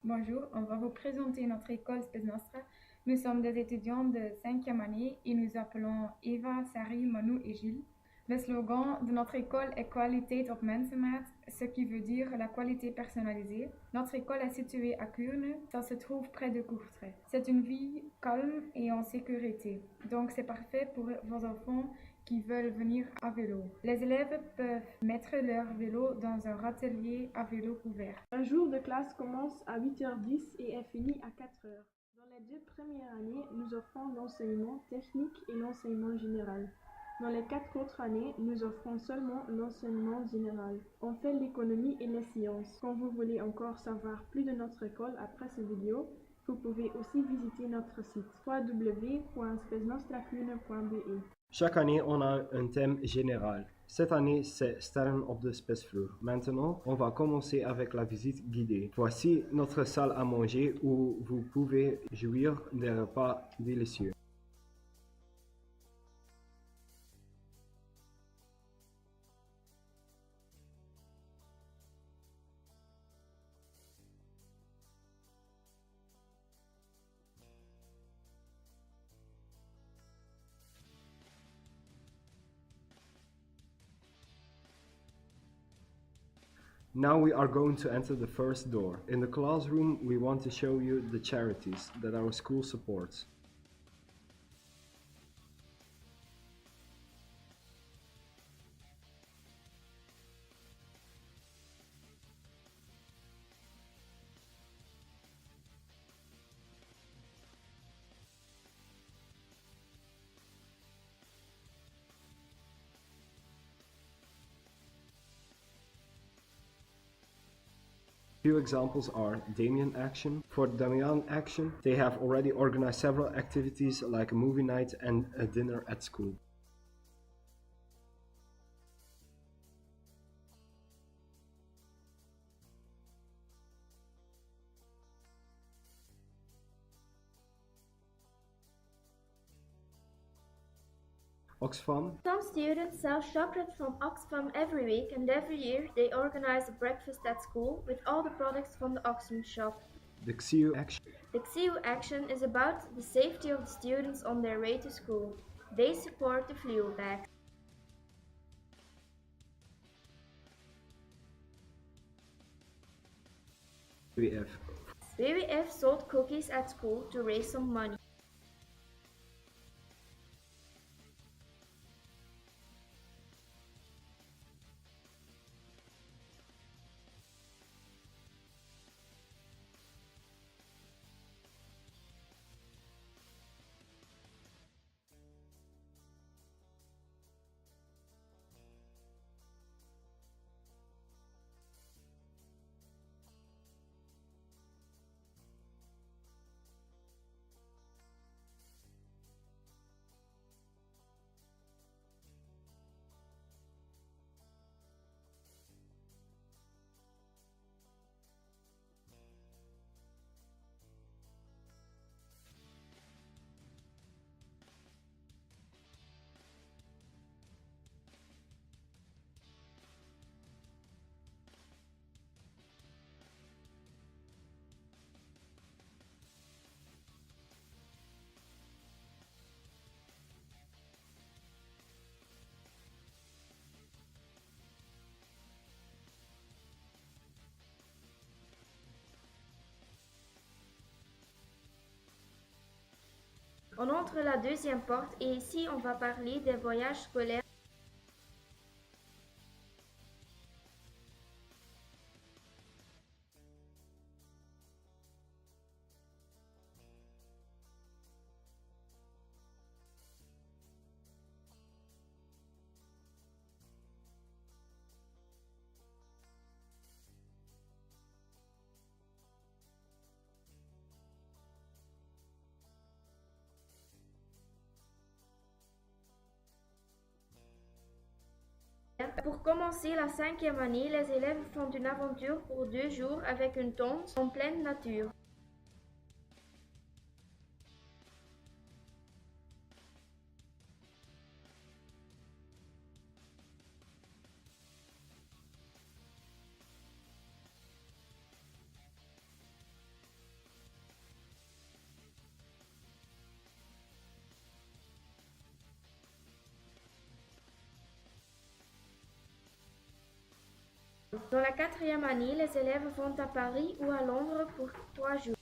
Bonjour, on va vous présenter notre école Spes Nostra. Nous sommes des étudiants de 5e année et nous appelons Eva, Sari, Manu et Gilles. Le slogan de notre école est Kwaliteit op Mensenmaat, ce qui veut dire la qualité personnalisée. Notre école est située à Kuurne, ça se trouve près de Courtrai. C'est une ville calme et en sécurité, donc c'est parfait pour vos enfants qui veulent venir à vélo. Les élèves peuvent mettre leur vélo dans un atelier à vélo couvert. Un jour de classe commence à 8h10 et est fini à 4h. Dans les 2 premières années, nous offrons l'enseignement technique et l'enseignement général. Dans les 4 autres années, nous offrons seulement l'enseignement général. On fait l'économie et les sciences. Quand vous voulez encore savoir plus de notre école après cette vidéo, vous pouvez aussi visiter notre site www.spesnostrakuurne.be. Chaque année, on a un thème général. Cette année, c'est Sterren op de Spesvloer. Maintenant, on va commencer avec la visite guidée. Voici notre salle à manger où vous pouvez jouir des repas délicieux. Now we are going to enter the first door. In the classroom, we want to show you the charities that our school supports. Few examples are Damien Action. For Damian Action, they have already organized several activities like a movie night and a dinner at school. Oxfam. Some students sell chocolate from Oxfam every week, and every year they organize a breakfast at school with all the products from the Oxfam shop. The XIU Action. The XIU Action is about the safety of the students on their way to school. They support the flu bag. WWF. WWF sold cookies at school to raise some money. On entre la deuxième porte et ici on va parler des voyages scolaires. Pour commencer la 5e année, les élèves font une aventure pour 2 jours avec une tente en pleine nature. Dans la quatrième année, les élèves vont à Paris ou à Londres pour 3 jours.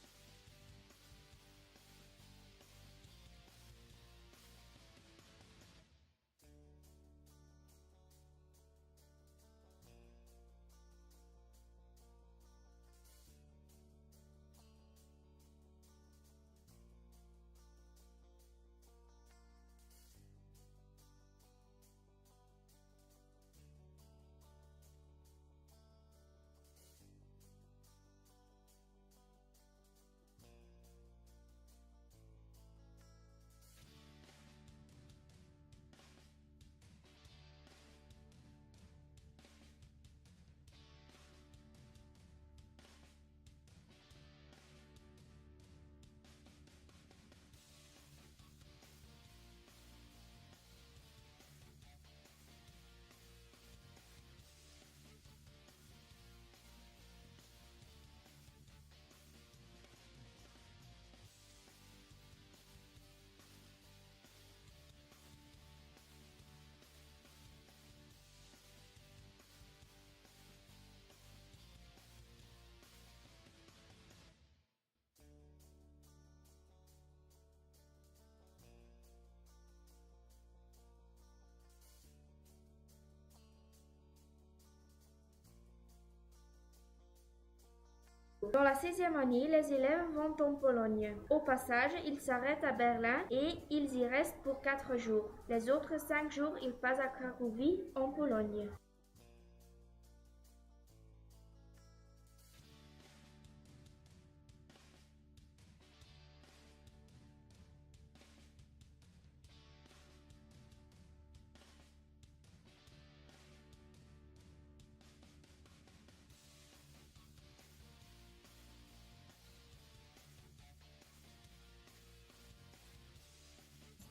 Dans la sixième année, les élèves vont en Pologne. Au passage, ils s'arrêtent à Berlin et ils y restent pour 4 jours. Les autres 5 jours, ils passent à Cracovie, en Pologne.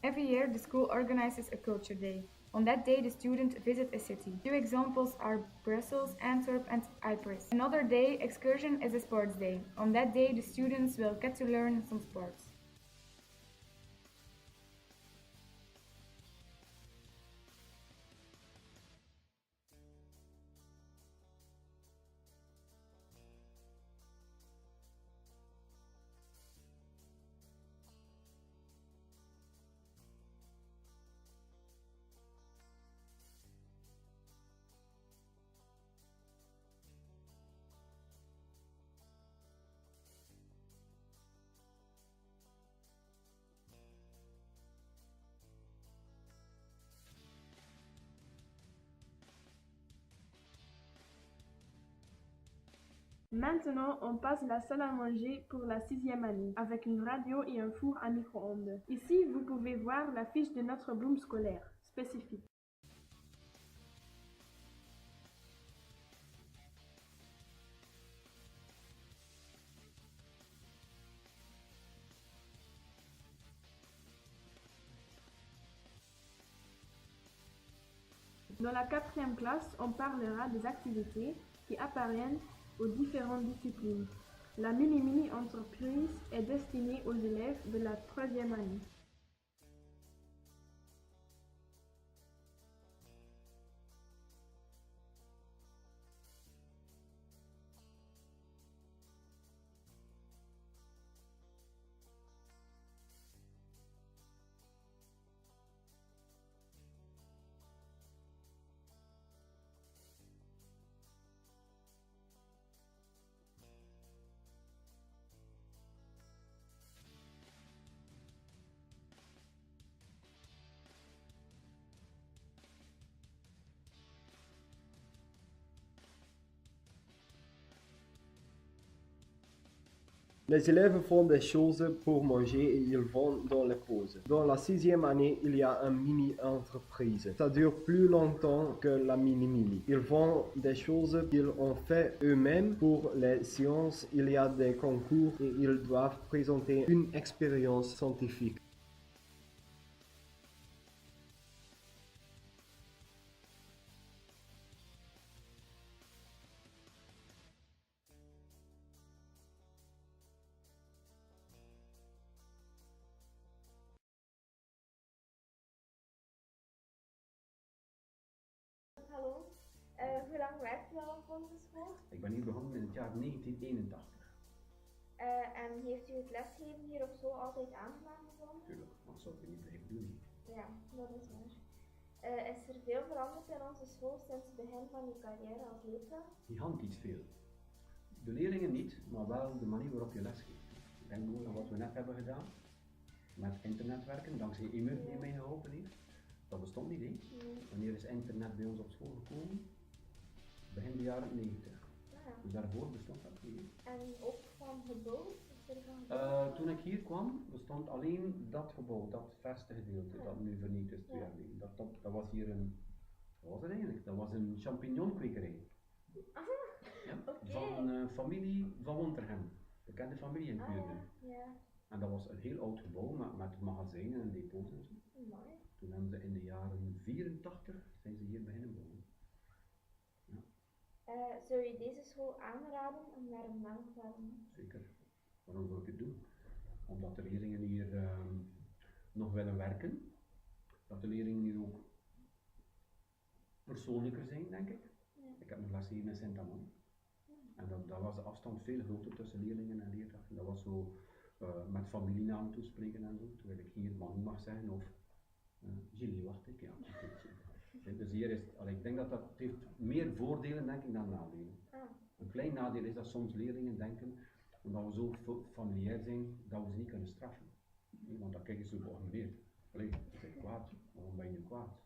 Every year, the school organizes a culture day. On that day, the students visit a city. Two examples are Brussels, Antwerp, and Ypres. Another day, excursion, is a sports day. On that day, the students will get to learn some sports. Maintenant, on passe la salle à manger pour la sixième année, avec une radio et un four à micro-ondes. Ici, vous pouvez voir la fiche de notre bloom scolaire spécifique. Dans la quatrième classe, on parlera des activités qui appartiennent aux différentes disciplines. La mini-mini entreprise est destinée aux élèves de la troisième année. Les élèves font des choses pour manger et ils vont dans les pauses. Dans la sixième année, il y a une mini-entreprise. Ça dure plus longtemps que la mini-mini. Ils font des choses qu'ils ont fait eux-mêmes. Pour les sciences, il y a des concours et ils doivent présenter une expérience scientifique. Hallo, Hoe lang werkt u al op onze school? Ik ben hier begonnen in het jaar 1981. En heeft u het lesgeven hier op school altijd aangenaam gevonden? Tuurlijk, wat zou ik niet blijven doen? Ja, dat is waar. Is er veel veranderd in onze school sinds het begin van uw carrière als leerkracht? Gigantisch veel. De leerlingen niet, maar wel de manier waarop je lesgeeft. Denk ook aan wat we net hebben gedaan. Met internetwerken, dankzij Emil die mij geholpen heeft. Dat bestond niet, hè? Wanneer is internet bij ons op school gekomen? Begin de jaren 90. Dus daarvoor bestond dat niet. En ook van gebouw? Toen ik hier kwam, bestond alleen dat gebouw, dat verste gedeelte, dat nu vernietigd is 2 jaar geleden. Dat was hier een, wat was het eigenlijk? Dat was een champignonkwekerij. Ja, van familie van Wonterhem, bekende familie in Kuurne. En dat was een heel oud gebouw met magazijnen en depots en zo. Toen hebben ze in de jaren 84 zijn ze hier beginnen bouwen. Zou je deze school aanraden en waarom wel? Zeker. Waarom zou ik het doen? Omdat de leerlingen hier nog willen werken. Dat de leerlingen hier ook persoonlijker zijn, denk ik. Ik heb nog les hier in Sint-Amand. En dat was de afstand veel groter tussen leerlingen en leerkrachten. Dat was zo met familienaam toespreken en zo. Terwijl ik hier man mag zeggen of Gilles, wacht ik, ja. Dus hier is, ik denk dat heeft meer voordelen denk ik dan nadelen. Een klein nadeel is dat soms leerlingen denken, omdat we zo familiair zijn, dat we ze niet kunnen straffen. Want dan kijken ze zo georganiseerd. Allee, je bent kwaad, waarom ben je nu kwaad?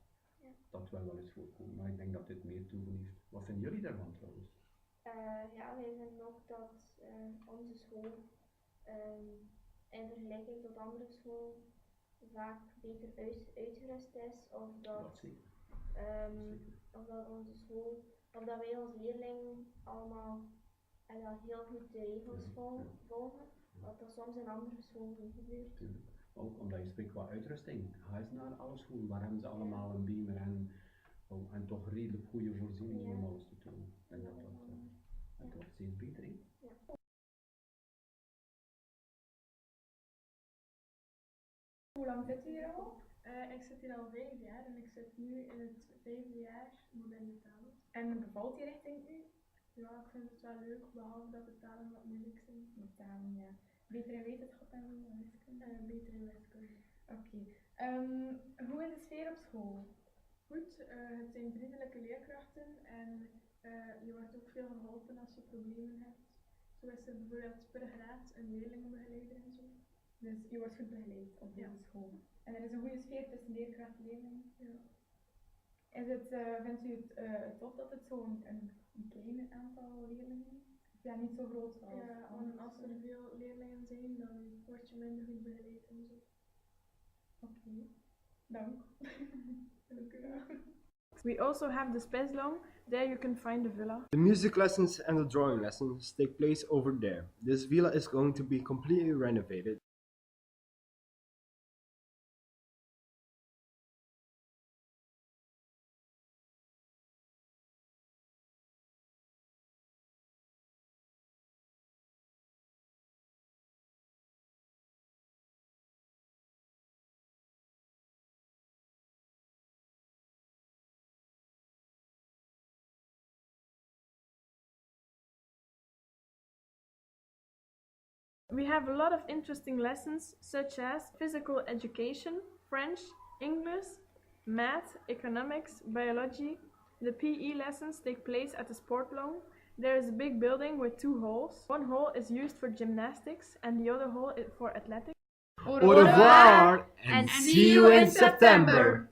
Dat wil wel eens voorkomen, maar ik denk dat dit meer toegeliefd. Wat vinden jullie daarvan trouwens? Ja, wij vinden ook dat onze school in vergelijking tot andere scholen vaak beter uitgerust is, of dat onze school, of dat wij als leerlingen allemaal heel goed de regels volgen, wat dat soms in andere scholen niet gebeurt. Ook omdat je spreekt qua uitrusting. Ga eens naar alle scholen, waar hebben ze allemaal een beamer en toch redelijk goede voorzieningen om alles te doen. En dat wordt steeds beter. Hè? Hoe lang zit u hier al? Ik zit hier al 5 jaar en ik zit nu in het 5e jaar moderne talen. En bevalt die richting u? Ja, ik vind het wel leuk, behalve dat de talen wat moeilijk zijn. De talen, ja. Beter in wetenschap en wiskunde? Beter in wiskunde. Oké. Hoe is de sfeer op school? Goed, het zijn vriendelijke leerkrachten en je wordt ook veel geholpen als je problemen hebt. Zo is er bijvoorbeeld per graad een leerlingenbegeleider en zo. Dus je wordt goed begeleid op deze school. En er is een goede sfeer tussen leerkracht en leerling. Ja. Vindt u het tof dat het zo'n een klein aantal leerlingen is? Ja, niet zo groot als. Ja, want als er veel leerlingen zijn, dan word je minder goed begeleid en zo. Oké, dank. Dank u wel. We also have the Speslong. There you can find the villa. The music lessons and the drawing lessons take place over there. This villa is going to be completely renovated. We have a lot of interesting lessons such as physical education, French, English, math, economics, biology. The PE lessons take place at the sport lawn. There is a big building with 2 halls. One hall is used for gymnastics and the other hall is for athletics. Au revoir and see you in September!